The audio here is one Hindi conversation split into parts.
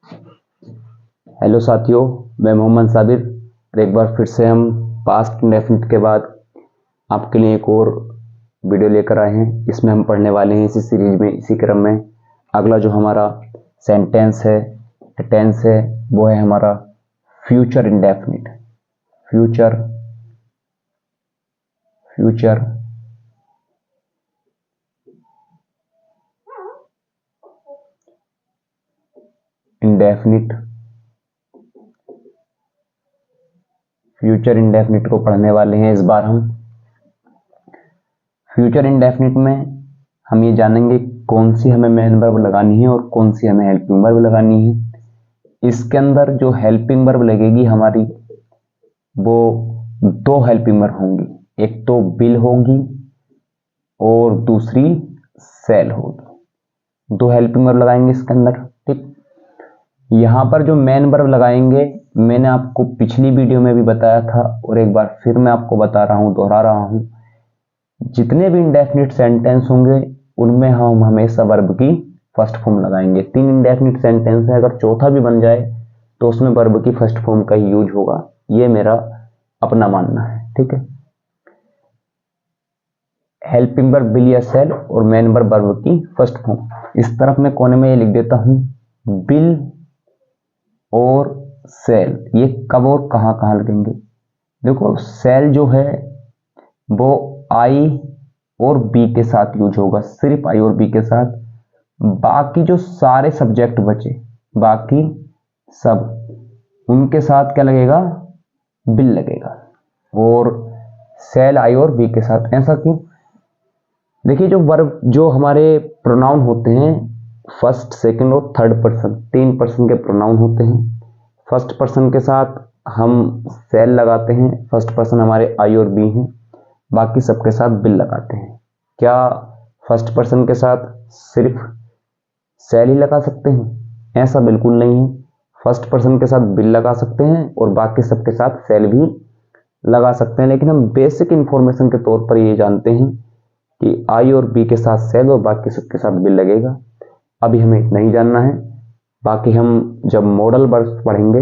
हेलो साथियों, मैं मोहम्मद साबिर और एक बार फिर से हम पास्ट इंडेफिनिट के बाद आपके लिए एक और वीडियो लेकर आए हैं। इसमें हम पढ़ने वाले हैं इसी सीरीज में, इसी क्रम में अगला जो हमारा सेंटेंस है, टेंस है, वो है हमारा future indefinite. Future future indefinite future indefinite को पढ़ने वाले हैं इस बार हम। फ्यूचर इंडेफिनिट में हम ये जानेंगे कौन सी हमें मेन वर्ब लगानी है और कौन सी हमें हेल्पिंग वर्ब लगानी है। इसके अंदर जो हेल्पिंग वर्ब लगेगी हमारी, वो दो हेल्पिंग वर्ब होंगी, एक तो बिल होगी और दूसरी सेल होगी। दो हेल्पिंग वर्ब लगाएंगे इसके अंदर, ठीक। यहाँ पर जो मेन वर्ब लगाएंगे, मैंने आपको पिछली वीडियो में भी बताया था और एक बार फिर मैं आपको बता रहा हूँ, दोहरा रहा हूँ। जितने भी इंडेफिनिट सेंटेंस होंगे उनमें हम हमेशा वर्ब की फर्स्ट फॉर्म लगाएंगे। 3 इंडेफिनिट सेंटेंस है, अगर चौथा भी बन जाए तो उसमें वर्ब की फर्स्ट फॉर्म का ही यूज होगा। ये मेरा अपना मानना है, ठीक है। हेल्पिंग वर्ब बिल या सेल और मेन वर्ब की फर्स्ट फॉर्म। इस तरफ मैं कोने में ये लिख देता हूं, बिल और सेल ये कब और कहां कहां लगेंगे। देखो, सेल जो है वो आई और बी के साथ यूज होगा, सिर्फ आई और बी के साथ। बाकी जो सारे सब्जेक्ट बचे, बाकी सब, उनके साथ क्या लगेगा, बिल लगेगा। और सेल आई और बी के साथ। ऐसा क्यों? देखिए, जो वर्ब, जो हमारे प्रोनाउन होते हैं, फर्स्ट, सेकंड और थर्ड पर्सन, 3 पर्सन के प्रोनाउन होते हैं। फर्स्ट पर्सन के साथ हम सेल लगाते हैं, फर्स्ट पर्सन हमारे आई और बी हैं। बाकी सबके साथ बिल लगाते हैं। क्या फर्स्ट पर्सन के साथ सिर्फ सेल ही लगा सकते हैं? ऐसा बिल्कुल नहीं है। फर्स्ट पर्सन के साथ बिल लगा सकते हैं और बाकी सबके साथ सेल भी लगा सकते हैं, लेकिन हम बेसिक इंफॉर्मेशन के तौर पर ये जानते हैं कि आई और बी के साथ सेल और बाकी सबके साथ बिल लगेगा। अभी हमें इतना ही जानना है। बाकी हम जब मॉडल वर्ब्स पढ़ेंगे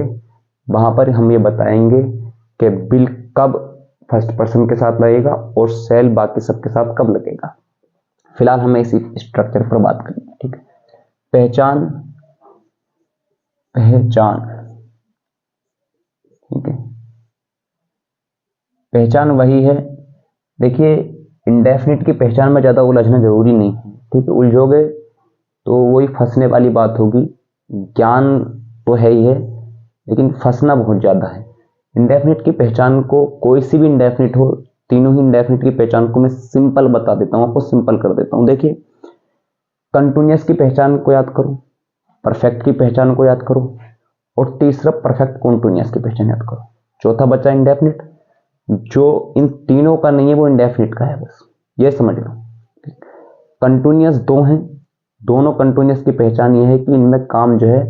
वहां पर हम ये बताएंगे कि बिल कब फर्स्ट पर्सन के साथ लगेगा और सेल बाकी सबके साथ कब लगेगा। फिलहाल हमें इसी स्ट्रक्चर पर बात करनी है, ठीक है। पहचान, पहचान, ठीक है। पहचान वही है। देखिए, इंडेफिनिट की पहचान में ज्यादा उलझना जरूरी नहीं है, ठीक है। उलझोगे तो वही फंसने वाली बात होगी। ज्ञान तो है ही है, लेकिन फंसना बहुत ज्यादा है। इंडेफिनिट की पहचान को, कोई सी भी इंडेफिनिट हो, तीनों ही इंडेफिनिट की पहचान को मैं सिंपल बता देता हूं, आपको सिंपल कर देता हूं। देखिए, कंटिन्यूअस की पहचान को याद करो, परफेक्ट की पहचान को याद करो और तीसरा परफेक्ट कॉन्टिन्यूअस की पहचान याद करो। चौथा बचा इंडेफिनिट। जो इन तीनों का नहीं है वो इंडेफिनिट का है, बस ये समझ लो। कंटिन्यूअस दो हैं, दोनों कंटिन्यूअस की पहचान ये है कि इनमें काम जो है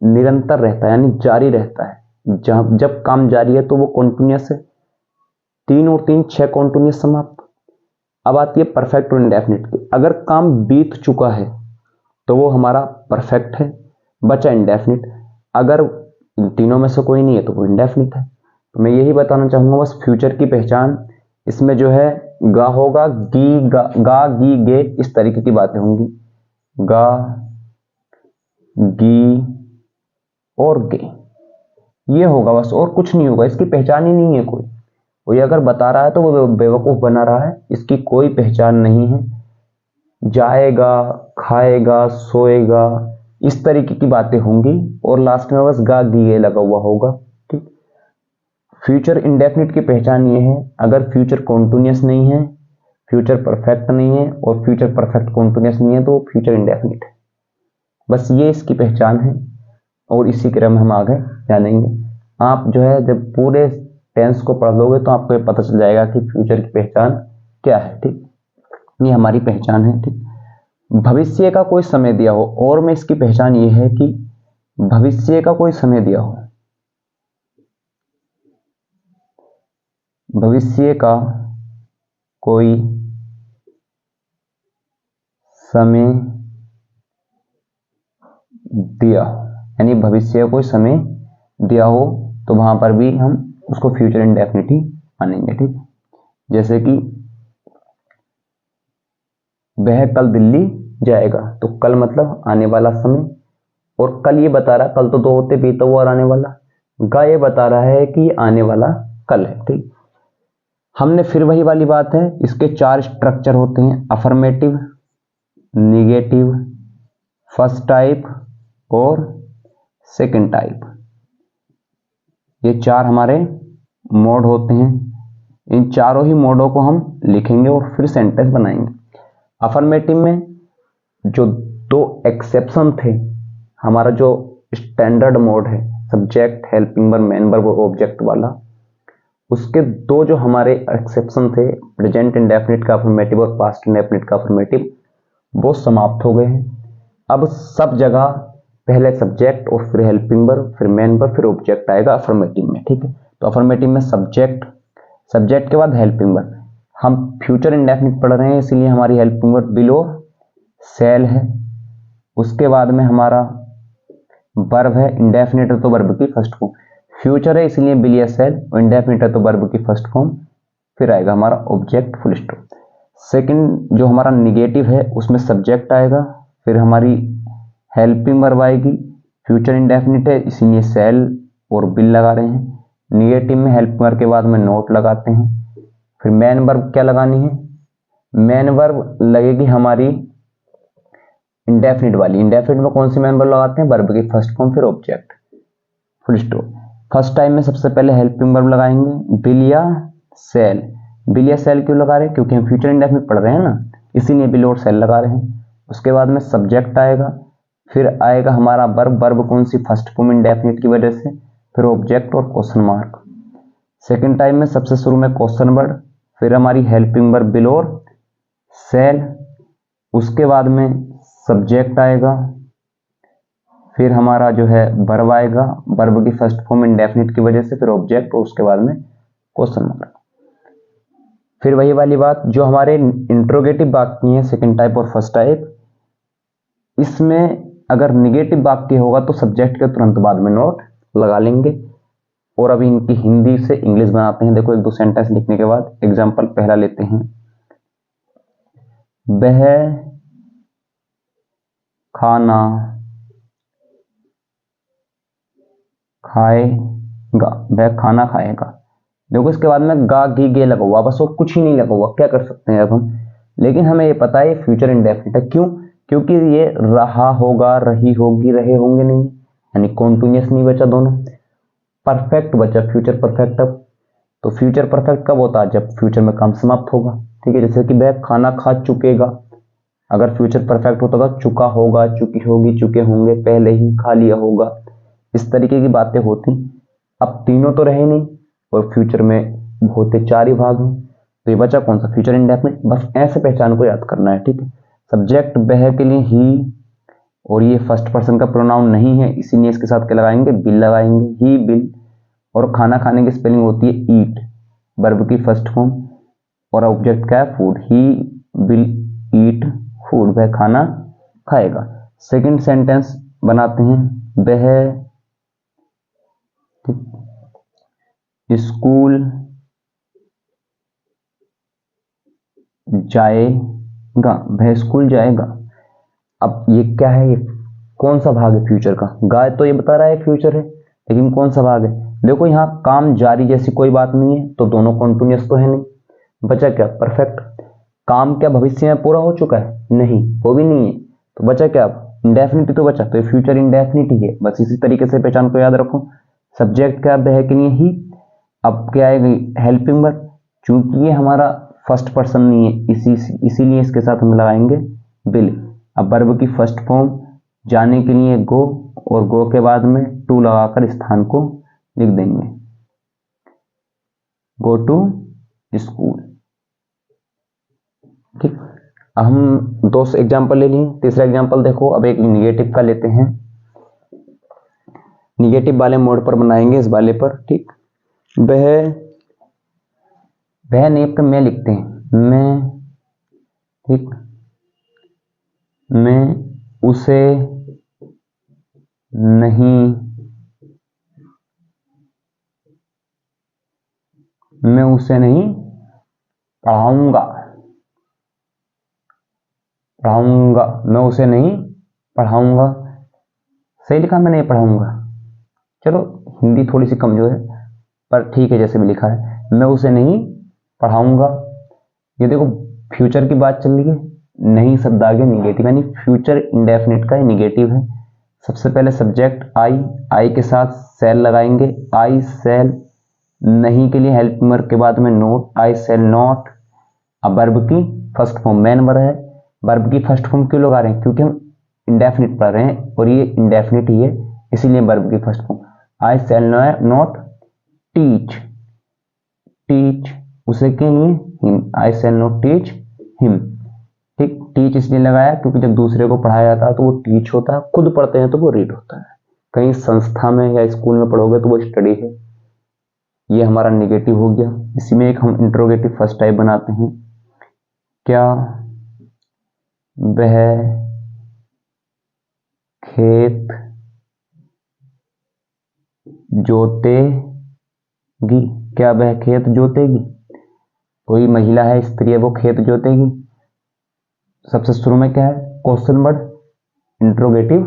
निरंतर रहता है, यानी जारी रहता है। जब काम जारी है तो वो कॉन्टिन्यूअस है। 3 और 3 6 कॉन्टिन्यूअस समाप्त। अब आती है परफेक्ट और इंडेफिनिट की। अगर काम बीत चुका है तो वो हमारा परफेक्ट है, बचा इंडेफिनिट। अगर इन तीनों में से कोई नहीं है तो वो इंडेफिनिट है। तो मैं यही बताना चाहूंगा बस। फ्यूचर की पहचान, इसमें जो है गा होगा, गी, गा गी गे, इस तरीके की बातें होंगी। गा, गी और गे, ये होगा बस, और कुछ नहीं होगा। इसकी पहचान ही नहीं है कोई। कोई अगर बता रहा है तो वो बेवकूफ बना रहा है, इसकी कोई पहचान नहीं है। जाएगा, खाएगा, सोएगा, इस तरीके की बातें होंगी और लास्ट में बस गा गी लगा हुआ होगा, ठीक। फ्यूचर इंडेफिनिट की पहचान ये है, अगर फ्यूचर कॉन्टिन्यूअस नहीं है, फ्यूचर परफेक्ट नहीं है और फ्यूचर परफेक्ट कॉन्टिन्यूअस नहीं है तो फ्यूचर इंडेफिनिट है। बस ये इसकी पहचान है और इसी क्रम में हम आगे जानेंगे। आप जो है जब पूरे टेंस को पढ़ लोगे तो आपको ये पता चल जाएगा कि फ्यूचर की पहचान क्या है, ठीक। ये हमारी पहचान है, ठीक। भविष्य का कोई समय दिया हो, और में इसकी पहचान ये है कि भविष्य का कोई समय दिया हो, भविष्य का कोई समय दिया हो, यानी भविष्य को समय दिया हो तो वहां पर भी हम उसको फ्यूचर इंडेफिनिट ही मानेंगे। ठीक, जैसे कि वह कल दिल्ली जाएगा, तो कल मतलब आने वाला समय, और कल ये बता रहा, कल तो दो होते, बीता हुआ और आने वाला, गा ये बता रहा है कि आने वाला कल है। ठीक, हमने फिर वही वाली बात है, इसके 4 स्ट्रक्चर होते हैं, अफर्मेटिव, निगेटिव, फर्स्ट टाइप और सेकंड टाइप। ये 4 हमारे मोड होते हैं। इन चारों ही मोडों को हम लिखेंगे और फिर सेंटेंस बनाएंगे। अफर्मेटिव में जो 2 एक्सेप्शन थे, हमारा जो स्टैंडर्ड मोड है, subject, helping verb, main verb और ऑब्जेक्ट वाला, उसके 2 जो हमारे एक्सेप्शन थे, प्रेजेंट इंडेफिनिट का अफर्मेटिव और पास्ट इंडेफिनिट का अफर्मेटिव, वो समाप्त हो गए हैं। अब सब जगह पहले सब्जेक्ट और फिर हेल्पिंग वर्ब, फिर मेन वर्ब, फिर ऑब्जेक्ट आएगा अफर्मेटिव में। ठीक है, तो अफर्मेटिव में सब्जेक्ट, सब्जेक्ट के बाद हेल्पिंग वर्ब। हम फ्यूचर इंडेफिनिट पढ़ रहे हैं, इसलिए हमारी हेल्पिंग वर्ब विल और शैल है। उसके बाद में हमारा वर्ब है, इंडेफिनिट है तो वर्ब की फर्स्ट फॉर्म, फ्यूचर है इसलिए विल या शैल, और इंडेफिनिट है तो वर्ब की फर्स्ट फॉर्म, फिर आएगा हमारा ऑब्जेक्ट, फुल स्टॉप। सेकंड जो हमारा निगेटिव है, उसमें सब्जेक्ट आएगा, फिर हमारी हेल्पिंग वर्ब आएगी, फ्यूचर इंडेफिनिट है इसीलिए शैल और विल लगा रहे हैं। निगेटिव में हेल्पिंग वर्ब के बाद में नोट लगाते हैं। फिर मेन वर्ब क्या लगानी है, मेन वर्ब लगेगी हमारी इंडेफिनिट वाली। इंडेफिनिट में कौन सी मेन वर्ब लगाते हैं, वर्ब की फर्स्ट फॉर्म, फिर object, full stop. First time में सबसे पहले हेल्पिंग वर्ब लगाएंगे, विल या शैल। विल या शैल क्यों लगा रहे हैं, क्योंकि हम फ्यूचर इंडेफिनिट पढ़ रहे हैं ना, इसीलिए विल और शैल लगा रहे हैं। उसके बाद में सब्जेक्ट आएगा, फिर आएगा हमारा वर्ब, वर्ब कौन सी, फर्स्ट फॉर्म इंडेफिनिट की वजह से, फिर ऑब्जेक्ट और क्वेश्चन मार्क। सेकेंड टाइम में सबसे शुरू में क्वेश्चन वर्ड, फिर हमारी हेल्पिंग वर्ब विल और शैल, उसके बाद में सब्जेक्ट आएगा, फिर हमारा जो है वर्ब आएगा, वर्ब की फर्स्ट फॉर्म इंडेफिनिट की वजह से, फिर ऑब्जेक्ट और उसके बाद में क्वेश्चन मार्क। फिर वही वाली बात, जो हमारे इंट्रोगेटिव वाक्य हैं सेकंड टाइप और फर्स्ट टाइप, इसमें अगर निगेटिव वाक्य होगा तो सब्जेक्ट के तुरंत बाद में नोट लगा लेंगे। और अभी इनकी हिंदी से इंग्लिश बनाते हैं। देखो 1-2 सेंटेंस लिखने के बाद एग्जाम्पल पहला लेते हैं, वह खाना खाएगा, वह खाना खाएगा। देखो इसके बाद में गा गी गे लगा हुआ, बस और कुछ ही नहीं लगा हुआ, क्या कर सकते हैं अब हम। लेकिन हमें ये पता है फ्यूचर इंडेफिनिट है, क्यों, क्योंकि ये रहा होगा, रही होगी, रहे होंगे नहीं, यानी कॉन्टिन्यूअस नहीं बचा, दोनों परफेक्ट बचा, फ्यूचर परफेक्ट। अब तो फ्यूचर परफेक्ट कब होता है, जब फ्यूचर में काम समाप्त होगा। ठीक है, जैसे कि वह खाना खा चुकेगा, अगर फ्यूचर परफेक्ट होता था चुका होगा, चुकी होगी, चुके होंगे, पहले ही खा लिया होगा, इस तरीके की बातें होती। अब तीनों तो रहे नहीं और फ्यूचर में होते 4 ही भाग हैं, तो ये बचा कौन सा, फ्यूचर इंडेफिनिट। बस ऐसे पहचान को याद करना है। ठीक है, सब्जेक्ट वह के लिए ही, और ये फर्स्ट पर्सन का प्रोनाउन नहीं है, इसीलिए इसके साथ क्या लगाएंगे, बिल लगाएंगे, ही बिल। और खाना खाने की स्पेलिंग होती है ईट, वर्ब की फर्स्ट फॉर्म, और ऑब्जेक्ट क्या है, food, he will eat food, वह खाना खाएगा। सेकंड सेंटेंस बनाते हैं, वह स्कूल जाएगा, वह स्कूल जाएगा। अब ये क्या है, ये कौन सा भाग है फ्यूचर का, गाय तो ये बता रहा है फ्यूचर है, लेकिन कौन सा भाग है। देखो यहाँ काम जारी जैसी कोई बात नहीं है, तो दोनों कॉन्टिन्यूअस तो है नहीं, बचा क्या, परफेक्ट। काम क्या भविष्य में पूरा हो चुका है, नहीं, वो भी नहीं है, तो बचा क्या, इंडेफिनिट तो बचा, तो ये फ्यूचर इंडेफिनिट ही है। बस इसी तरीके से पहचान को याद रखो। सब्जेक्ट क्या है के लिए ही, अब क्या आएगी, हेल्पिंग वर्ब, चूंकि ये हमारा फर्स्ट पर्सन नहीं है, इसीलिए इसके साथ हम लगाएंगे विल। अब वर्ब की फर्स्ट फॉर्म जाने के लिए गो, और गो के बाद में टू लगाकर स्थान को लिख देंगे, गो टू स्कूल। ठीक, अब हम 2 एग्जाम्पल ले लिए, तीसरा एग्जाम्पल देखो, अब एक निगेटिव का लेते हैं, निगेटिव वाले मोड पर बनाएंगे, इस वाले पर। ठीक, वह नहीं पर मैं लिखते हैं, मैं, ठीक, मैं उसे नहीं, मैं उसे नहीं पढ़ाऊंगा, मैं उसे नहीं पढ़ाऊंगा। सही लिखा मैं नहीं पढ़ाऊंगा, चलो हिंदी थोड़ी सी कमजोर है पर ठीक है जैसे भी लिखा है, मैं उसे नहीं पढ़ाऊंगा। ये देखो फ्यूचर की बात चल रही है, नहीं शब्द आगे निगेटिव यानी फ्यूचर इंडेफिनिट का निगेटिव है। सबसे पहले सब्जेक्ट आई के साथ सेल लगाएंगे, आई सेल, नहीं के लिए हेल्प वर्ब के बाद में नोट, आई सेल नॉट। अब वर्ब की फर्स्ट फॉर्म मेन वर्ब है, वर्ब की फर्स्ट फॉर्म क्यों लगा रहे हैं, क्योंकि हम इंडेफिनिट पढ़ रहे हैं और ये इंडेफिनिट ही है, इसीलिए वर्ब की first form. I shall not teach, उसे के लिए him, I shall not teach him. ठीक, टीच इसलिए लगाया क्योंकि जब दूसरे को पढ़ाया जाता है तो वो टीच होता है, खुद पढ़ते हैं तो वो रीड होता है। कहीं संस्था में या स्कूल में पढ़ोगे तो वो स्टडी है। ये हमारा निगेटिव हो गया। इसी में एक हम इंट्रोगेटिव फर्स्ट टाइप बनाते हैं। क्या वह खेत जोतेगी, क्या वह खेत जोतेगी, कोई महिला है, स्त्री है, वो खेत जोतेगी। सबसे शुरू में क्या है, question word, interrogative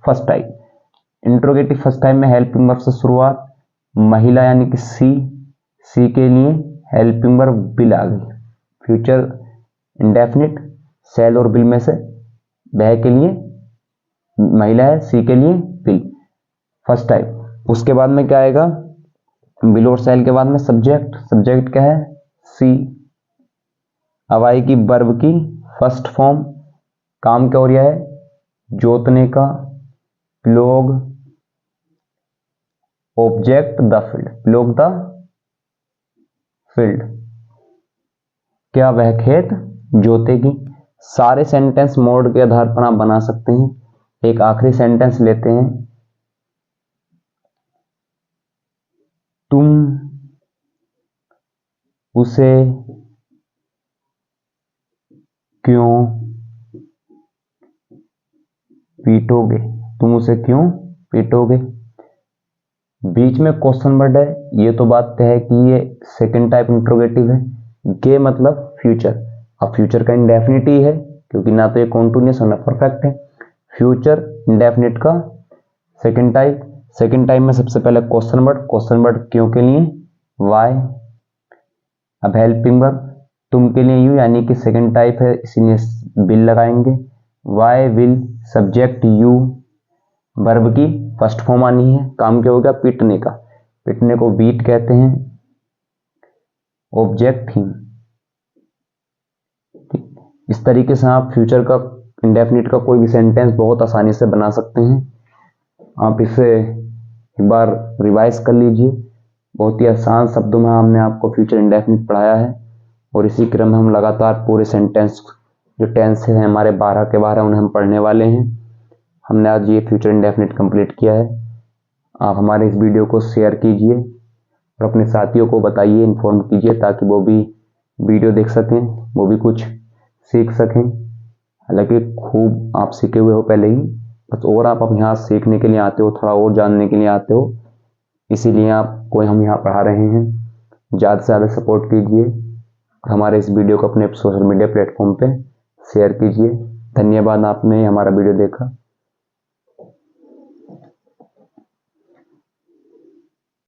first type. Interrogative first type में हेल्पिंग वर्ब से शुरुआत, महिला यानी कि सी के लिए हेल्पिंग वर्ब विल आ गई। फ्यूचर इंडेफिनिट, सेल और विल में से वह के लिए महिला है, सी के लिए विल, फर्स्ट टाइप। उसके बाद में क्या आएगा, विल और सेल के बाद में सब्जेक्ट क्या है, सी। अब आएगी वर्ब की फर्स्ट फॉर्म, काम क्या हो रहा है, जोतने का, plough, object the field, plough the field, क्या वह खेत जोतेगी। सारे सेंटेंस मोड के आधार पर आप बना सकते हैं। एक आखिरी सेंटेंस लेते हैं, तुम उसे क्यों पीटोगे, तुम उसे क्यों पीटोगे। बीच में क्वेश्चन वर्ड है, ये तो बात है कि ये सेकंड टाइप इंट्रोगेटिव है। गे मतलब फ्यूचर, अब फ्यूचर का इंडेफिनिट ही है क्योंकि ना तो ये कॉन्टिन्यूस और ना परफेक्ट है। फ्यूचर इंडेफिनिट का सेकंड टाइप में सबसे पहले क्वेश्चन वर्ड क्यों के लिए वाई। अब हेल्पिंग वर्ब तुम के लिए यू यानी कि सेकंड टाइप है, इसीलिए विल लगाएंगे। Why will subject you, verb की फर्स्ट फॉर्म आनी है, काम क्या होगा, पीटने का, पीटने को बीट कहते हैं, ऑब्जेक्ट हिम। इस तरीके से आप फ्यूचर का इंडेफिनिट का कोई भी सेंटेंस बहुत आसानी से बना सकते हैं। आप इसे एक बार रिवाइज कर लीजिए। बहुत ही आसान शब्दों में हमने आपको फ्यूचर इंडेफिनिट पढ़ाया है और इसी क्रम में हम लगातार पूरे सेंटेंस जो टेंस हैं हमारे 12 के 12 उन्हें हम पढ़ने वाले हैं। हमने आज ये फ्यूचर इंडेफिनिट कंप्लीट किया है। आप हमारे इस वीडियो को शेयर कीजिए और अपने साथियों को बताइए, इन्फॉर्म कीजिए ताकि वो भी वीडियो देख सकें, वो भी कुछ सीख सकें। हालांकि खूब आप सीखे हुए हो पहले ही, बस और आप अब यहाँ सीखने के लिए आते हो, थोड़ा और जानने के लिए आते हो, इसीलिए आपको हम यहाँ पढ़ा रहे हैं। ज़्यादा से ज़्यादा सपोर्ट कीजिए और हमारे इस वीडियो को अपने सोशल मीडिया प्लेटफॉर्म पे शेयर कीजिए। धन्यवाद, आपने हमारा वीडियो देखा।